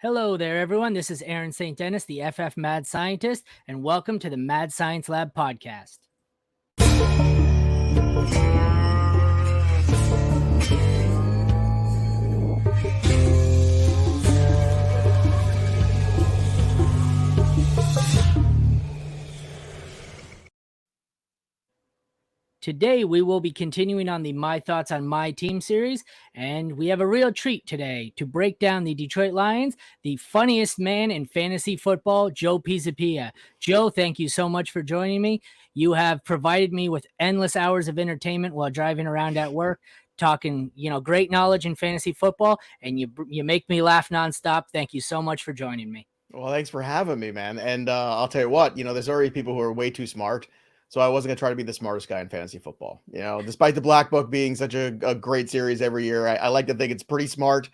Hello there, everyone. This is Aaron St. Dennis, the FF Mad Scientist, and welcome to the Mad Science Lab podcast. Today, we will be continuing on the My Thoughts on My Team series, and we have a real treat today to break down the Detroit Lions, the funniest man in fantasy football, Joe Pisapia. Joe, thank you so much for joining me. You have provided me with endless hours of entertainment while driving around at work, talking, great knowledge in fantasy football, and you make me laugh nonstop. Thank you so much for joining me. Well, thanks for having me, man. And I'll tell you what, there's already people who are way too smart. So I wasn't going to try to be the smartest guy in fantasy football. Despite the Black Book being such a great series every year, I like to think it's pretty smart.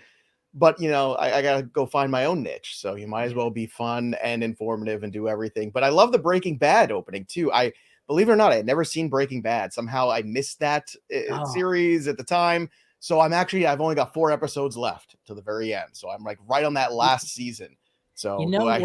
But, I got to go find my own niche. So you might as well be fun and informative and do everything. But I love the Breaking Bad opening, too. Believe it or not, I had never seen Breaking Bad. Somehow I missed that series at the time. So I've only got 4 episodes left to the very end. So I'm like right on that last season. So I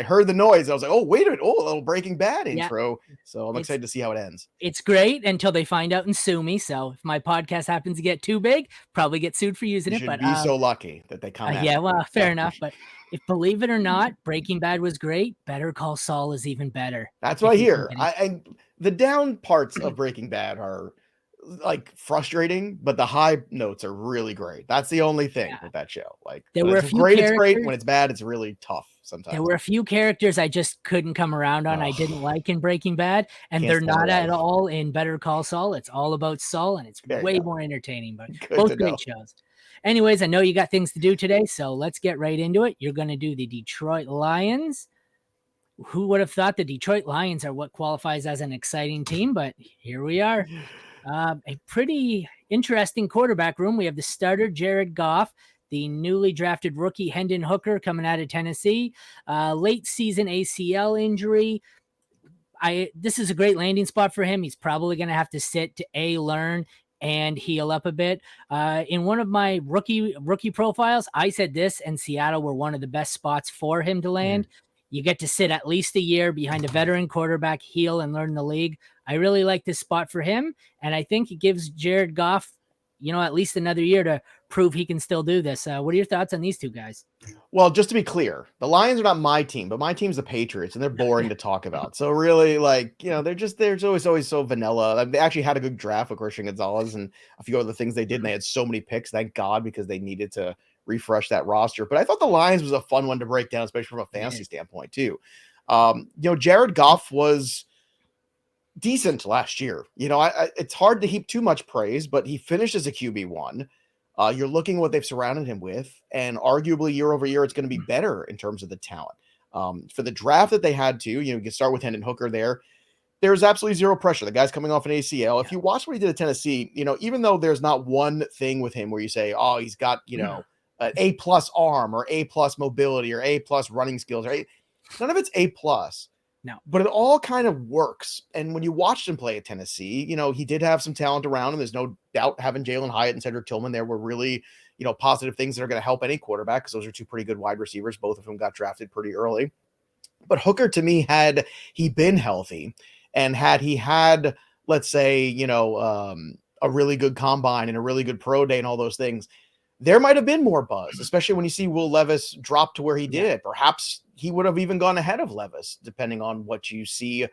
heard the noise. I was like, oh, wait a minute. Oh, a little Breaking Bad intro. Yeah. So I'm excited to see how it ends. It's great until they find out and sue me. So if my podcast happens to get too big, probably get sued for using it. But be so lucky that they come out. Yeah, well, fair enough. But if, believe it or not, Breaking Bad was great, Better Call Saul is even better. That's what I hear. The down parts of Breaking Bad are like frustrating, but the high notes are really great. That's the only thing with that show. Like, there were a few great, it's great. When it's bad, it's really tough sometimes. There were a few characters I just couldn't come around on. I didn't like in Breaking Bad, and they're not at all in Better Call Saul. It's all about Saul, and it's way more entertaining, but both great shows. Anyways, I know you got things to do today, so let's get right into it. You're going to do the Detroit Lions. Who would have thought the Detroit Lions are what qualifies as an exciting team, but here we are. A pretty interesting quarterback room. We have the starter, Jared Goff, the newly drafted rookie, Hendon Hooker, coming out of Tennessee, late season ACL injury. This is a great landing spot for him. He's probably going to have to sit to learn and heal up a bit. In one of my rookie profiles, I said this, and Seattle were one of the best spots for him to land. You get to sit at least a year behind a veteran quarterback, heal and learn the league. I really like this spot for him, and I think it gives Jared Goff, at least another year to prove he can still do this. What are your thoughts on these two guys? Well, just to be clear, the Lions are not my team, but my team's the Patriots, and they're boring to talk about. So really, they're always so vanilla. They actually had a good draft with Christian Gonzalez and a few other things they did, and they had so many picks, thank God, because they needed to refresh that roster. But I thought the Lions was a fun one to break down, especially from a fantasy standpoint too. Jared Goff was decent last year. It's hard to heap too much praise, but he finished as a QB1. You're looking at what they've surrounded him with, and arguably year over year, it's going to be better in terms of the talent. For the draft that they had to, you can start with Hendon Hooker there. There's absolutely zero pressure. The guy's coming off an ACL. If you watch what he did at Tennessee, even though there's not one thing with him where you say, oh, he's got, an A+ arm or A+ mobility or A+ running skills, right? None of it's A+. No, but it all kind of works. And when you watched him play at Tennessee, he did have some talent around him. There's no doubt having Jalen Hyatt and Cedric Tillman there were really, positive things that are going to help any quarterback, because those are two pretty good wide receivers, both of whom got drafted pretty early. But Hooker, to me, had he been healthy and had he had, let's say, a really good combine and a really good pro day and all those things, there might have been more buzz, especially when you see Will Levis drop to where he did. Perhaps he would have even gone ahead of Levis, depending on what you see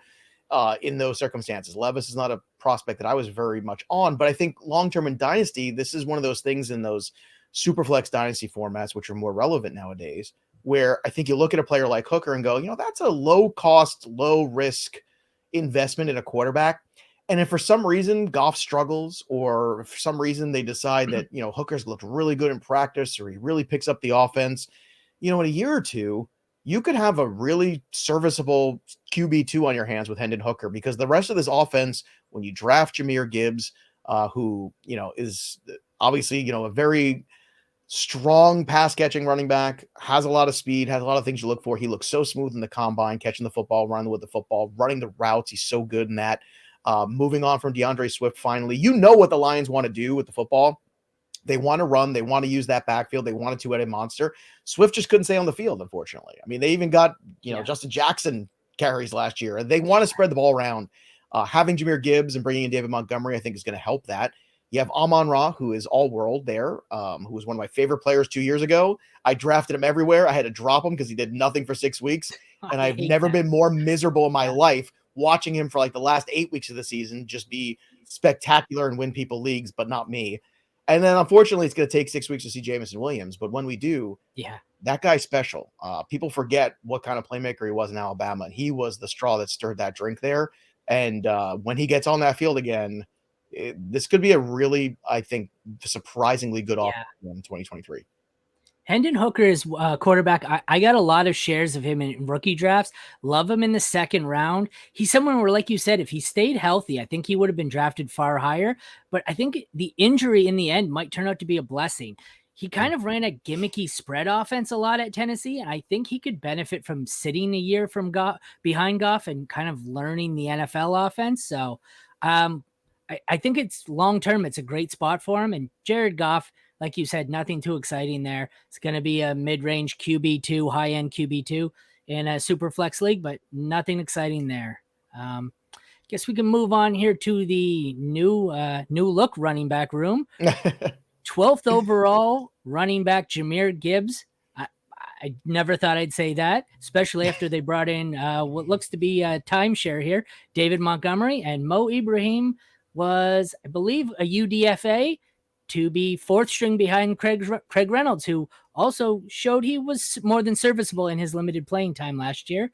in those circumstances. Levis is not a prospect that I was very much on, but I think long-term in Dynasty, this is one of those things in those Superflex Dynasty formats, which are more relevant nowadays, where I think you look at a player like Hooker and go, that's a low-cost, low-risk investment in a quarterback. And if for some reason Goff struggles, or for some reason they decide that, Hooker's looked really good in practice, or he really picks up the offense, in a year or two, you could have a really serviceable QB2 on your hands with Hendon Hooker, because the rest of this offense, when you draft Jahmyr Gibbs, who, is obviously, a very strong pass catching running back, has a lot of speed, has a lot of things you look for. He looks so smooth in the combine, catching the football, running with the football, running the routes. He's so good in that. Moving on from DeAndre Swift, finally, what the Lions want to do with the football. They want to run. They want to use that backfield. They want a two-headed monster. Swift just couldn't stay on the field, unfortunately. I mean, they even got, Justin Jackson carries last year. They want to spread the ball around. Having Jahmyr Gibbs and bringing in David Montgomery, I think, is going to help that. You have Amon-Ra, who is all-world there, who was one of my favorite players 2 years ago. I drafted him everywhere. I had to drop him because he did nothing for 6 weeks, and I've never been more miserable in my life watching him for like the last 8 weeks of the season just be spectacular and win people leagues, but not me. And then, unfortunately, it's going to take 6 weeks to see Jameson Williams. But when we do, that guy's special. People forget what kind of playmaker he was in Alabama. And he was the straw that stirred that drink there. And when he gets on that field again, this could be a really, I think, surprisingly good offense in 2023. Hendon Hooker is quarterback. I got a lot of shares of him in rookie drafts. Love him in the second round. He's someone where, like you said, if he stayed healthy, I think he would have been drafted far higher. But I think the injury in the end might turn out to be a blessing. He kind of ran a gimmicky spread offense a lot at Tennessee, and I think he could benefit from sitting a year from behind Goff and kind of learning the NFL offense. So I think it's long-term. It's a great spot for him. And Jared Goff, like you said, nothing too exciting there. It's going to be a mid-range QB2, high-end QB2 in a super flex league, but nothing exciting there. Guess we can move on here to the new look running back room. 12th overall running back Jahmyr Gibbs. I never thought I'd say that, especially after they brought in what looks to be a timeshare here, David Montgomery, and Mo Ibrahim was, I believe, a UDFA to be fourth string behind Craig Reynolds, who also showed he was more than serviceable in his limited playing time last year.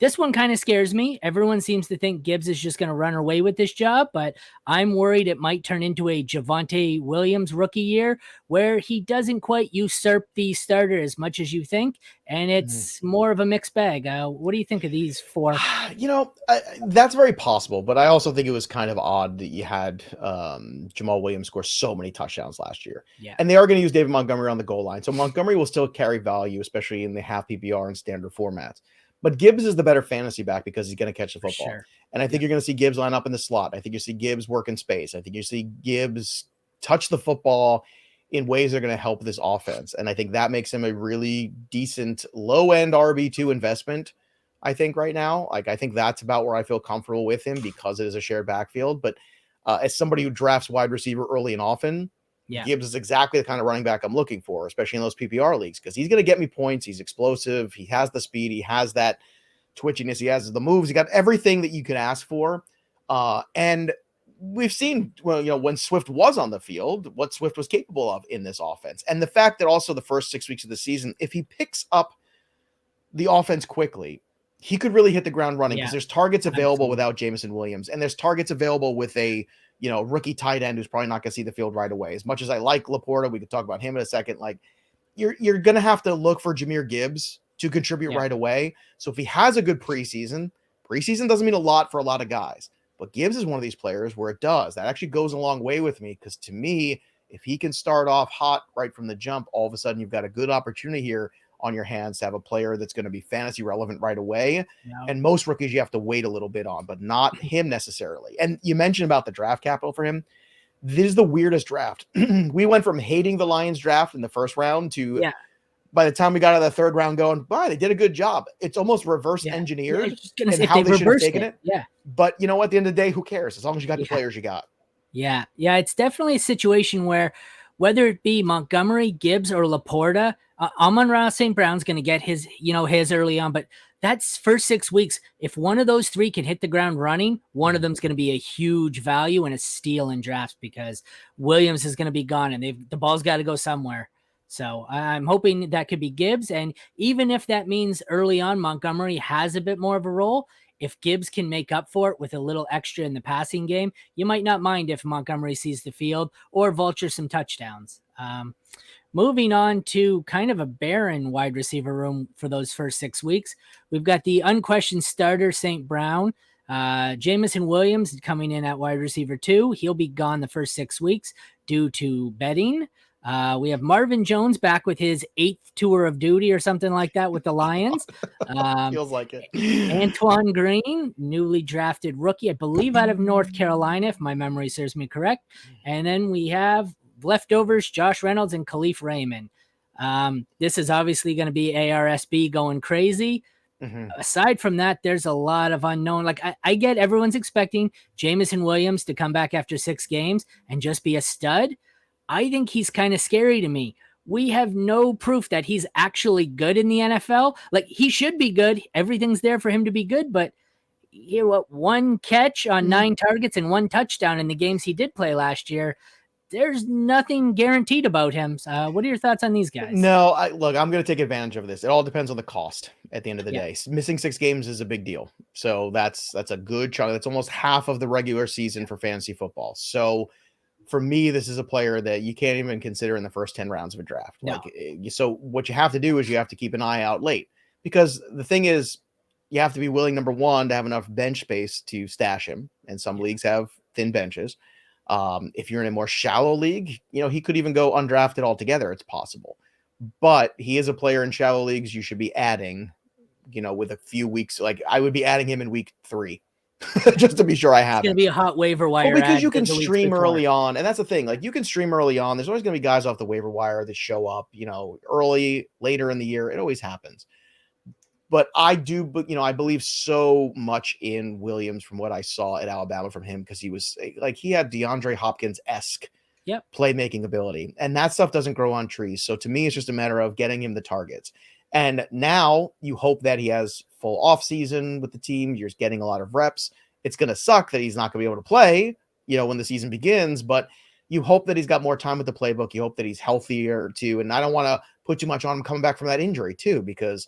This one kind of scares me. Everyone seems to think Gibbs is just going to run away with this job, but I'm worried it might turn into a Javonte Williams rookie year where he doesn't quite usurp the starter as much as you think, and it's more of a mixed bag. What do you think of these four? That's very possible, but I also think it was kind of odd that you had Jamal Williams score so many touchdowns last year. Yeah. And they are going to use David Montgomery on the goal line, so Montgomery will still carry value, especially in the half PPR and standard formats. But Gibbs is the better fantasy back because he's going to catch the football. Sure. And I think you're going to see Gibbs line up in the slot. I think you see Gibbs work in space. I think you see Gibbs touch the football in ways that are going to help this offense. And I think that makes him a really decent low-end RB2 investment, I think, right now. Like, I think that's about where I feel comfortable with him because it is a shared backfield. But as somebody who drafts wide receiver early and often, Gibbs is exactly the kind of running back I'm looking for, especially in those PPR leagues, because he's going to get me points. He's explosive. He has the speed. He has that twitchiness. He has the moves. He got everything that you could ask for. And we've seen, when Swift was on the field, what Swift was capable of in this offense. And the fact that also the first 6 weeks of the season, if he picks up the offense quickly, he could really hit the ground running because there's targets available without Jameson Williams. And there's targets available with a rookie tight end who's probably not going to see the field right away. As much as I like Laporta, we could talk about him in a second. Like, you're going to have to look for Jahmyr Gibbs to contribute right away. So if he has a good preseason doesn't mean a lot for a lot of guys, but Gibbs is one of these players where it does. That actually goes a long way with me, because to me, if he can start off hot right from the jump, all of a sudden you've got a good opportunity here on your hands to have a player that's going to be fantasy relevant right away. And most rookies you have to wait a little bit on, but not him necessarily. And you mentioned about the draft capital for him. This is the weirdest draft. We went from hating the Lions draft in the first round to by the time we got out of the third round going, they did a good job. It's almost reverse engineered in how they should have taken it. Yeah. But at the end of the day, who cares? As long as you got the players you got. Yeah. Yeah. It's definitely a situation where whether it be Montgomery, Gibbs, or Laporta, Amon-Ra St. Brown's going to get his early on, but that's first 6 weeks. If one of those three can hit the ground running, one of them's going to be a huge value and a steal in drafts, because Williams is going to be gone and the ball's got to go somewhere. So I'm hoping that could be Gibbs. And even if that means early on Montgomery has a bit more of a role, if Gibbs can make up for it with a little extra in the passing game, you might not mind if Montgomery sees the field or vulture some touchdowns. Moving on to kind of a barren wide receiver room for those first 6 weeks. We've got the unquestioned starter, St. Brown. Jameson Williams coming in at wide receiver 2. He'll be gone the first 6 weeks due to betting. We have Marvin Jones back with his 8th tour of duty or something like that with the Lions. Feels like it. Antoine Green, newly drafted rookie, I believe out of North Carolina, if my memory serves me correct. And then we have leftovers, Josh Reynolds and Khalif Raymond. This is obviously going to be ARSB going crazy. Aside from that, there's a lot of unknown. Like I get everyone's expecting Jameson Williams to come back after 6 games and just be a stud. I think he's kind of scary to me. We have no proof that he's actually good in the NFL. Like he should be good. Everything's there for him to be good, but here, what, 1 catch on 9 targets and 1 touchdown in the games he did play last year. There's nothing guaranteed about him. What are your thoughts on these guys? No, look, I'm going to take advantage of this. It all depends on the cost at the end of the day. Missing 6 games is a big deal. So that's a good chunk. That's almost half of the regular season for fantasy football. So for me, this is a player that you can't even consider in the first 10 rounds of a draft. No. So what you have to do is you have to keep an eye out late, because the thing is, you have to be willing, number one, to have enough bench space to stash him. And some leagues have thin benches. If you're in a more shallow league, he could even go undrafted altogether. It's possible, but he is a player in shallow leagues you should be adding, with a few weeks. Like I would be adding him in week 3 just to be sure I have it. It's going to be a hot waiver wire. Well, because you can stream early on, and that's the thing. Like you can stream early on. There's always going to be guys off the waiver wire that show up, early, later in the year. It always happens. But I believe so much in Williams from what I saw at Alabama from him, because he was like, he had DeAndre Hopkins-esque playmaking ability, and that stuff doesn't grow on trees. So to me, it's just a matter of getting him the targets. And now you hope that he has full off season with the team. You're getting a lot of reps. It's going to suck that he's not going to be able to play, when the season begins, but you hope that he's got more time with the playbook. You hope that he's healthier too. And I don't want to put too much on him coming back from that injury too, because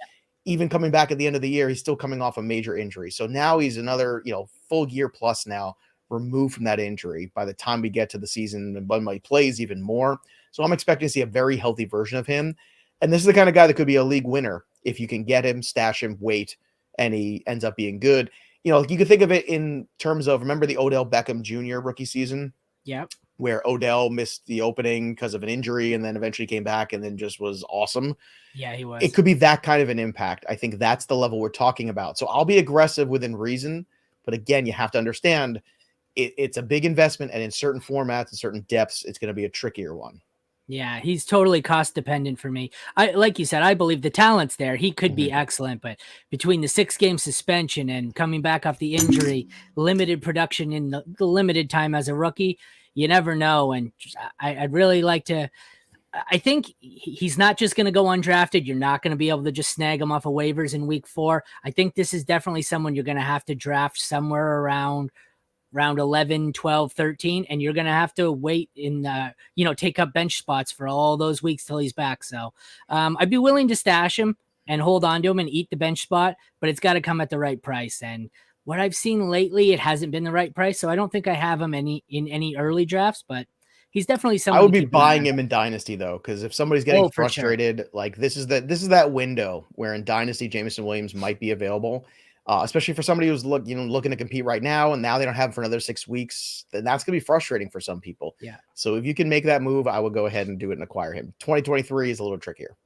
even coming back at the end of the year, he's still coming off a major injury. So now he's another, full year plus now removed from that injury by the time we get to the season, and when he plays even more. So I'm expecting to see a very healthy version of him. And this is the kind of guy that could be a league winner if you can get him, stash him, wait, and he ends up being good. You could think of it in terms of, remember the Odell Beckham Jr. rookie season? Yeah. Where Odell missed the opening because of an injury and then eventually came back and then just was awesome. Yeah, he was. It could be that kind of an impact. I think that's the level we're talking about. So I'll be aggressive within reason. But again, you have to understand it's a big investment, and in certain formats and certain depths, it's going to be a trickier one. Yeah, he's totally cost dependent for me. Like you said, I believe the talent's there. He could be excellent, but between the 6-game suspension and coming back off the injury, limited production in the limited time as a rookie, you never know. And I'd really like to. I think he's not just going to go undrafted. You're not going to be able to just snag him off of waivers in week 4. I think this is definitely someone you're going to have to draft somewhere around round 11, 12, 13, and you're going to have to wait in, take up bench spots for all those weeks till he's back. So I'd be willing to stash him and hold on to him and eat the bench spot, but it's got to come at the right price. And what I've seen lately, it hasn't been the right price. So I don't think I have him in any early drafts, but he's definitely someone. I would be buying him in Dynasty though, because if somebody's getting frustrated, sure. like this is that window where in Dynasty Jameson Williams might be available, especially for somebody who's looking to compete right now, and now they don't have him for another 6 weeks. Then that's gonna be frustrating for some people. Yeah. So if you can make that move, I would go ahead and do it and acquire him. 2023 is a little trickier.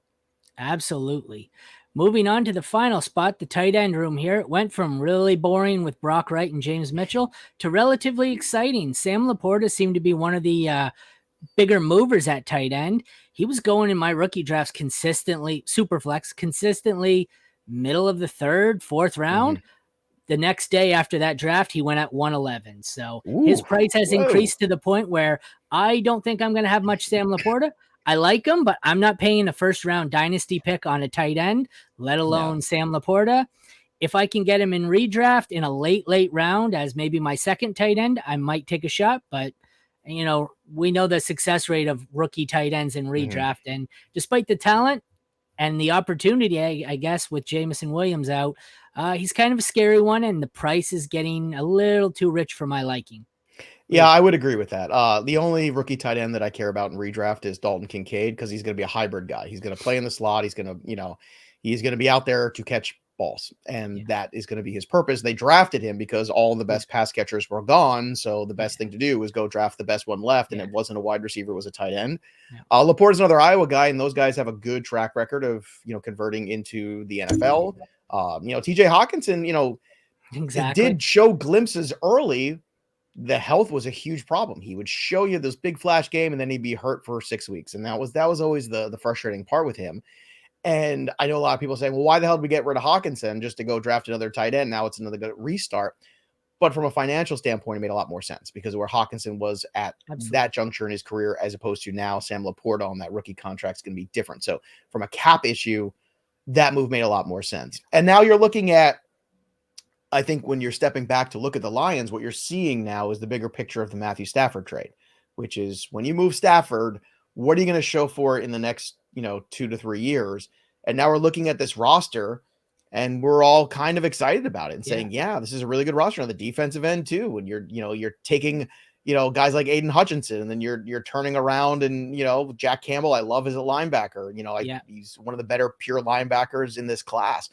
Absolutely. Moving on to the final spot, the tight end room here. It went from really boring with Brock Wright and James Mitchell to relatively exciting. Sam Laporta seemed to be one of the bigger movers at tight end. He was going in my rookie drafts consistently, super flex, consistently middle of the 3rd, 4th round. The next day after that draft, he went at 111. So his price has increased to the point where I don't think I'm going to have much Sam Laporta. I like him, but I'm not paying a 1st-round dynasty pick on a tight end, let alone Sam Laporta. If I can get him in redraft in a late round as maybe my 2nd tight end, I might take a shot. But, we know the success rate of rookie tight ends in redraft. And despite the talent and the opportunity, I guess, with Jameson Williams out, he's kind of a scary one, and the price is getting a little too rich for my liking. Yeah, I would agree with that. The only rookie tight end that I care about in redraft is Dalton Kincaid, because he's going to be a hybrid guy. He's going to play in the slot. He's going to, he's going to be out there to catch balls, and that is going to be his purpose. They drafted him because all the best pass catchers were gone, so the best thing to do was go draft the best one left, and it wasn't a wide receiver, it was a tight end. Laporta's another Iowa guy, and those guys have a good track record of converting into the NFL. TJ Hawkinson, did show glimpses early, the health was a huge problem. He would show you this big flash game and then he'd be hurt for 6 weeks. And that was always the frustrating part with him. And I know a lot of people saying, well, why the hell did we get rid of Hawkinson just to go draft another tight end? Now it's another good restart. But from a financial standpoint, it made a lot more sense because where Hawkinson was at that juncture in his career, as opposed to now Sam Laporta on that rookie contract is going to be different. So from a cap issue, that move made a lot more sense. And now you're looking at, I think when you're stepping back to look at the Lions, what you're seeing now is the bigger picture of the Matthew Stafford trade, which is when you move Stafford, what are you going to show for it in the next, 2 to 3 years? And now we're looking at this roster and we're all kind of excited about it and saying, yeah, this is a really good roster on the defensive end too. When you're taking, guys like Aiden Hutchinson, and then you're turning around and, Jack Campbell, I love as a linebacker. He's one of the better pure linebackers in this class.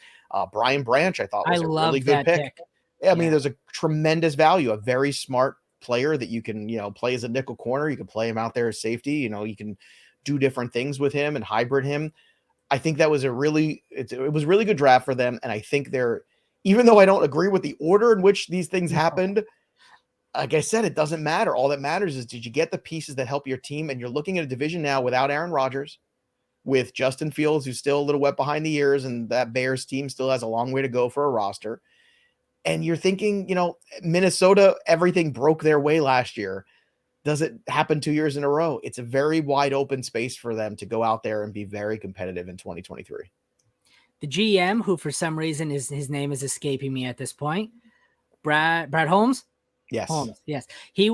Brian Branch, I thought was a really good pick. I mean, there's a tremendous value, a very smart player that you can, play as a nickel corner. You can play him out there as safety. You can do different things with him and hybrid him. I think that was it was a really good draft for them. And I think even though I don't agree with the order in which these things happened, like I said, it doesn't matter. All that matters is, did you get the pieces that help your team? And you're looking at a division now without Aaron Rodgers, with Justin Fields, who's still a little wet behind the ears, and that Bears team still has a long way to go for a roster. And you're thinking, Minnesota, everything broke their way last year. Does it happen 2 years in a row? It's a very wide open space for them to go out there and be very competitive in 2023. The GM, who for some reason his name is escaping me at this point, Brad Holmes. Yes. Holmes, yes.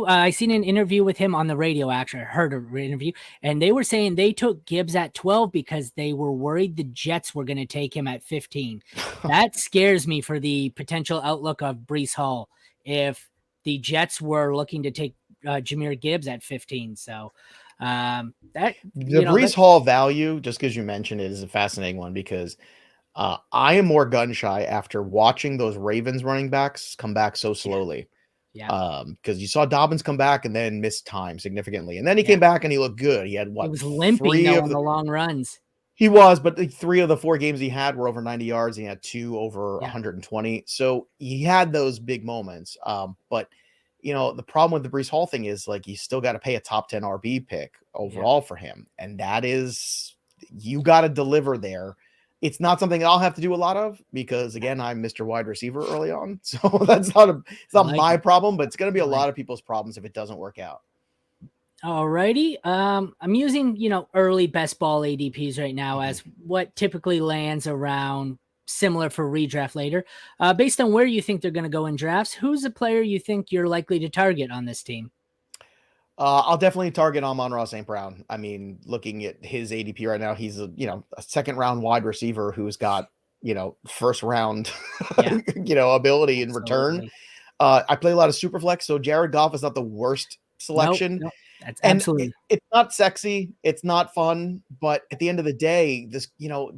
I seen an interview with him on the radio. Actually, I heard an interview, and they were saying they took Gibbs at 12 because they were worried the Jets were going to take him at 15. That scares me for the potential outlook of Breece Hall if the Jets were looking to take Jahmyr Gibbs at 15. So the Breece Hall value, just because you mentioned it, is a fascinating one because I am more gun shy after watching those Ravens running backs come back so slowly. Yeah. Because you saw Dobbins come back and then miss time significantly, and then he came back and he looked good. He had He was limping on the long runs. He was, but 3 of the 4 games he had were over 90 yards. He had 2 over 120, so he had those big moments. But the problem with the Breece Hall thing is, like, you still got to pay a top 10 RB pick overall for him, and that is, you got to deliver there. It's not something I'll have to do a lot of because, again, I'm Mr. Wide Receiver early on. So it's not my problem, but it's going to be a lot of people's problems if it doesn't work out. All righty. I'm using, early best ball ADPs right now as what typically lands around similar for redraft later. Based on where you think they're going to go in drafts, who's a player you think you're likely to target on this team? I'll definitely target Amon-Ra St. Brown. I mean, looking at his ADP right now, he's a second round wide receiver who's got, first round, ability in return. I play a lot of super flex, so Jared Goff is not the worst selection. Nope. That's absolutely. It's not sexy. It's not fun, but at the end of the day, this,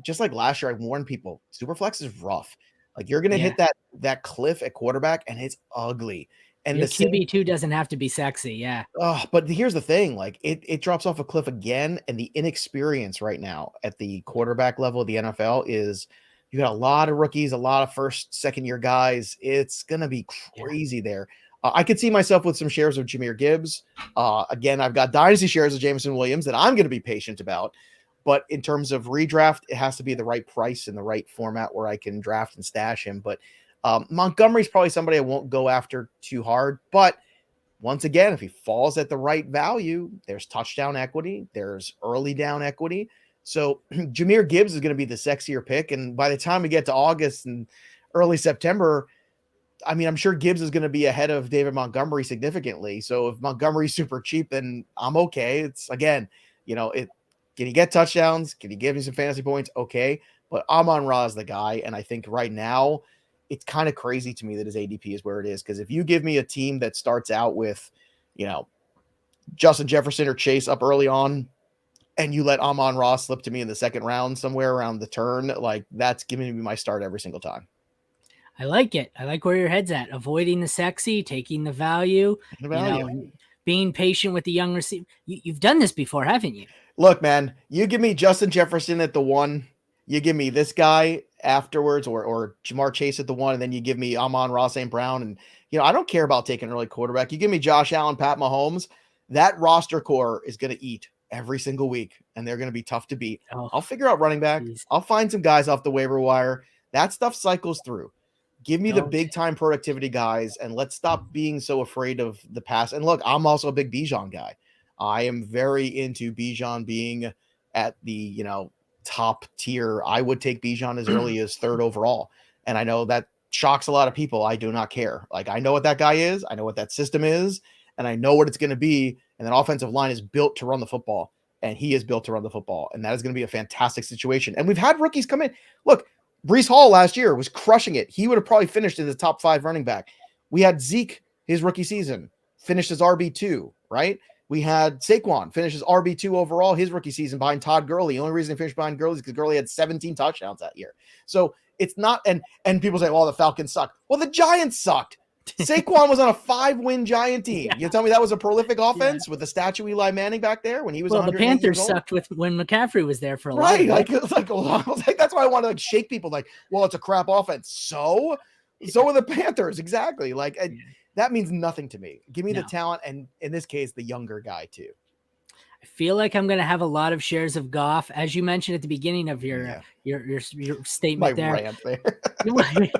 just like last year, I warned people, super flex is rough. Like, you're going to hit that cliff at quarterback and it's ugly. And the QB2 doesn't have to be sexy. Yeah. But here's the thing, like it drops off a cliff again. And the inexperience right now at the quarterback level of the NFL is, you got a lot of rookies, a lot of first, second year guys. It's going to be crazy there. I could see myself with some shares of Jahmyr Gibbs. Again, I've got dynasty shares of Jameson Williams that I'm going to be patient about. But in terms of redraft, it has to be the right price and the right format where I can draft and stash him. But Montgomery's probably somebody I won't go after too hard. But once again, if he falls at the right value, there's touchdown equity, there's early down equity. So Jahmyr Gibbs is going to be the sexier pick. And by the time we get to August and early September, I mean, I'm sure Gibbs is going to be ahead of David Montgomery significantly. So if Montgomery's super cheap, then I'm okay. It's, again, can you get touchdowns? Can you give me some fantasy points? Okay. But Amon-Ra is the guy. And I think right now it's kind of crazy to me that his ADP is where it is. Because if you give me a team that starts out with, Justin Jefferson or Chase up early on, and you let Amon-Ra slip to me in the second round somewhere around the turn, like, that's giving me my start every single time. I like it. I like where your head's at. Avoiding the sexy, taking the value. Being patient with the young receiver. You've done this before, haven't you? Look, man, you give me Justin Jefferson at the 1, you give me this guy afterwards, or Jamar Chase at the 1, and then you give me Amon-Ra St. Brown, and I don't care about taking an early quarterback. You give me Josh Allen, Pat Mahomes, that roster core is going to eat every single week, and they're going to be tough to beat. Oh, I'll figure out running back. geez. I'll find some guys off the waiver wire. That stuff cycles through. Give me the Don't. big time productivity guys, and let's stop being so afraid of the pass. And look, I'm also a big Bijan guy. I am very into Bijan being at the, top tier. I would take Bijan as early as third overall. And I know that shocks a lot of people. I do not care. Like, I know what that guy is. I know what that system is, and I know what it's going to be. And that offensive line is built to run the football, and he is built to run the football. And that is going to be a fantastic situation. And we've had rookies come in. Look, Brees Hall last year was crushing it. He would have probably finished as the top 5 running back. We had Zeke, his rookie season, finished as RB2, right? We had Saquon finish as RB2 overall his rookie season behind Todd Gurley. The only reason he finished behind Gurley is because Gurley had 17 touchdowns that year. So it's not, and people say, well, the Falcons suck. Well, the Giants sucked. Saquon was on a 5-win Giant team. You tell me that was a prolific offense with the statue Eli Manning back there when he was. Well, the Panthers sucked when McCaffrey was there for a while. Right, like that's why I want to shake people. Like, well, it's a crap offense. So are the Panthers, exactly. Like that means nothing to me. Give me the talent, and in this case, the younger guy too. I feel like I'm going to have a lot of shares of Goff, as you mentioned at the beginning of your statement. My rant there.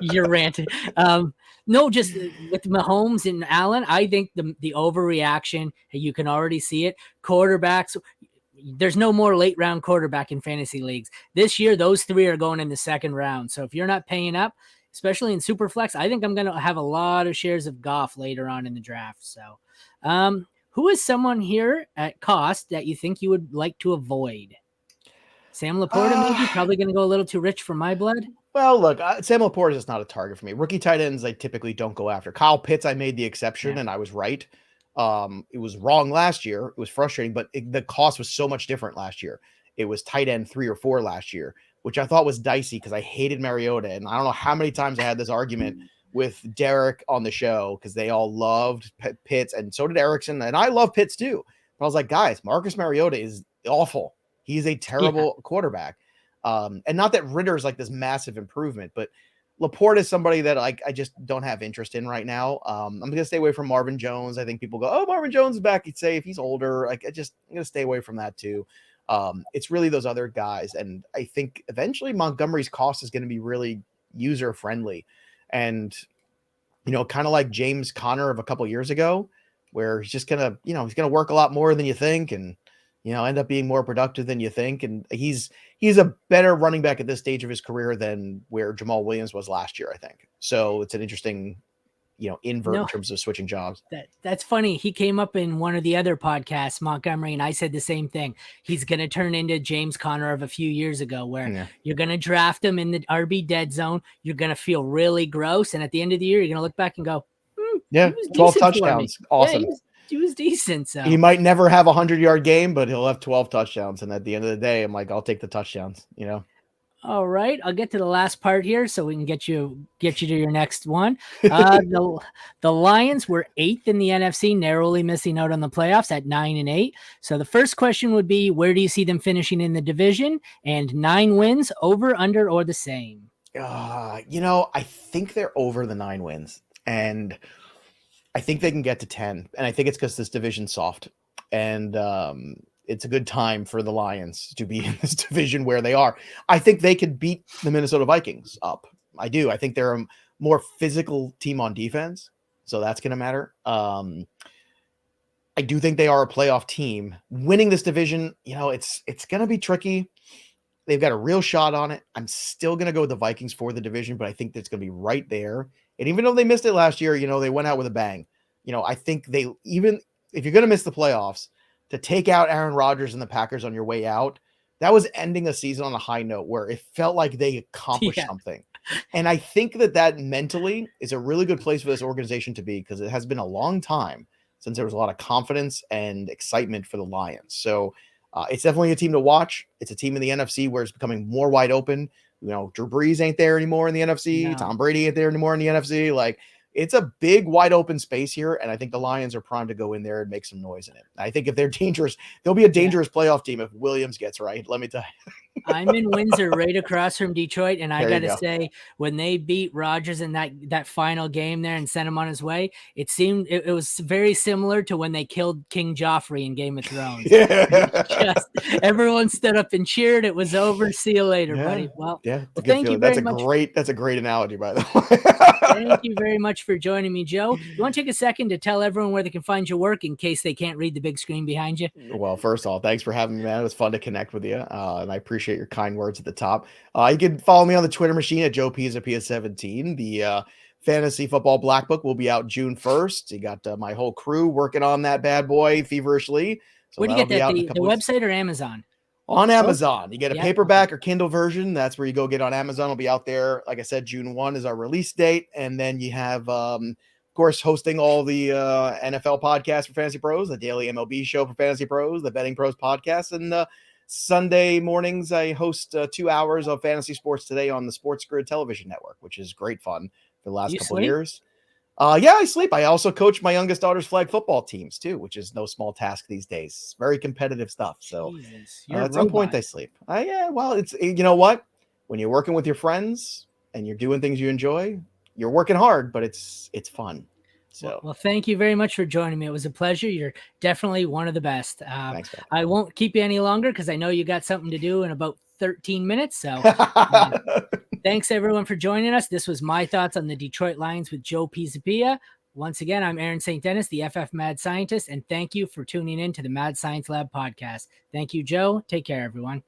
You're ranting. No, just with Mahomes and Allen, I think the overreaction, you can already see it. Quarterbacks, there's no more late round quarterback in fantasy leagues. This year, those 3 are going in the second round. So if you're not paying up, especially in Superflex, I think I'm going to have a lot of shares of Goff later on in the draft. So who is someone here at cost that you think you would like to avoid? Sam Laporta, maybe? Probably going to go a little too rich for my blood. Well, look, Sam Laporta is not a target for me. Rookie tight ends, I typically don't go after. Kyle Pitts, I made the exception, and I was right. It was wrong last year. It was frustrating, but the cost was so much different last year. It was tight end 3 or 4 last year, which I thought was dicey because I hated Mariota. And I don't know how many times I had this argument with Derek on the show because they all loved Pitts, and so did Erickson. And I love Pitts too. But I was like, guys, Marcus Mariota is awful. He's a terrible quarterback. And not that Ritter's like this massive improvement, but Laporte is somebody that I just don't have interest in right now. I'm going to stay away from Marvin Jones. I think people go, oh, Marvin Jones is back. He'd say if he's older, I'm going to stay away from that too. It's really those other guys. And I think eventually Montgomery's cost is going to be really user friendly. And, kind of like James Conner of a couple years ago, where he's just going to, he's going to work a lot more than you think. And, end up being more productive than you think. And he's a better running back at this stage of his career than where Jamal Williams was last year, I think. So it's an interesting, invert in terms of switching jobs. That's funny. He came up in one of the other podcasts, Montgomery, and I said the same thing. He's going to turn into James Conner of a few years ago, where you're going to draft him in the RB dead zone. You're going to feel really gross. And at the end of the year, you're going to look back and go, 12 touchdowns. Awesome. Yeah, he was decent. So he might never have 100-yard game, but he'll have 12 touchdowns. And at the end of the day, I'm like, I'll take the touchdowns, All right, I'll get to the last part here so we can get you to your next one. The Lions were 8th in the NFC, narrowly missing out on the playoffs at 9-8. So the first question would be, where do you see them finishing in the division? And 9 wins, over, under, or the same? I think they're over the 9 wins, and I think they can get to 10. And I think it's because this division's soft, and it's a good time for the Lions to be in this division where they are. I think they could beat the Minnesota Vikings up. I do. I think they're a more physical team on defense, so that's going to matter. I do think they are a playoff team. Winning this division, it's going to be tricky. They've got a real shot on it. I'm still going to go with the Vikings for the division, but I think that's going to be right there. And even though they missed it last year, they went out with a bang. I think even if you're going to miss the playoffs, to take out Aaron Rodgers and the Packers on your way out, that was ending a season on a high note where it felt like they accomplished something. And I think that mentally is a really good place for this organization to be, because it has been a long time since there was a lot of confidence and excitement for the Lions. So it's definitely a team to watch. It's a team in the NFC where it's becoming more wide open. Drew Brees ain't there anymore in the NFC. No. Tom Brady ain't there anymore in the NFC. Like, it's a big, wide open space here, and I think the Lions are primed to go in there and make some noise in it. I think if they're dangerous, they'll be a dangerous playoff team if Williams gets right. Let me tell you. I'm in Windsor, right across from Detroit, and I got to go. say, when they beat Rodgers in that final game there and sent him on his way, it seemed it was very similar to when they killed King Joffrey in Game of Thrones. Just everyone stood up and cheered. It was over. See you later, buddy. Well, thank you very much. That's a great analogy, by the way. Thank you very much for joining me, Joe. You want to take a second to tell everyone where they can find your work in case they can't read the big screen behind you? Well, first of all, thanks for having me, man. It was fun to connect with you, and I appreciate your kind words at the top. You can follow me on the Twitter machine at Joe Pisapia 17. The Fantasy Football Black Book will be out June 1st. You got my whole crew working on that bad boy feverishly. So where do you get that? The website or Amazon? On Amazon. You get a paperback or Kindle version. That's where you go get on Amazon. It'll be out there. Like I said, June 1 is our release date. And then you have, of course, hosting all the NFL podcasts for Fantasy Pros, the daily MLB show for Fantasy Pros, the Betting Pros podcast. And Sunday mornings, I host 2 hours of Fantasy Sports Today on the Sports Grid television network, which is great fun for the last couple of years. Yeah, I sleep. I also coach my youngest daughter's flag football teams too, which is no small task these days. Very competitive stuff. So at some point I sleep. Yeah, well, it's, you know what? When you're working with your friends and you're doing things you enjoy, you're working hard, but it's fun. So well, thank you very much for joining me. It was a pleasure. You're definitely one of the best. Thanks, man. I won't keep you any longer because I know you got something to do in about 13 minutes. So thanks everyone for joining us. This was my thoughts on the Detroit Lions with Joe Pisapia. Once again, I'm Aaron St. Dennis, the FF Mad Scientist, and thank you for tuning in to the Mad Science Lab podcast. Thank you, Joe. Take care, everyone.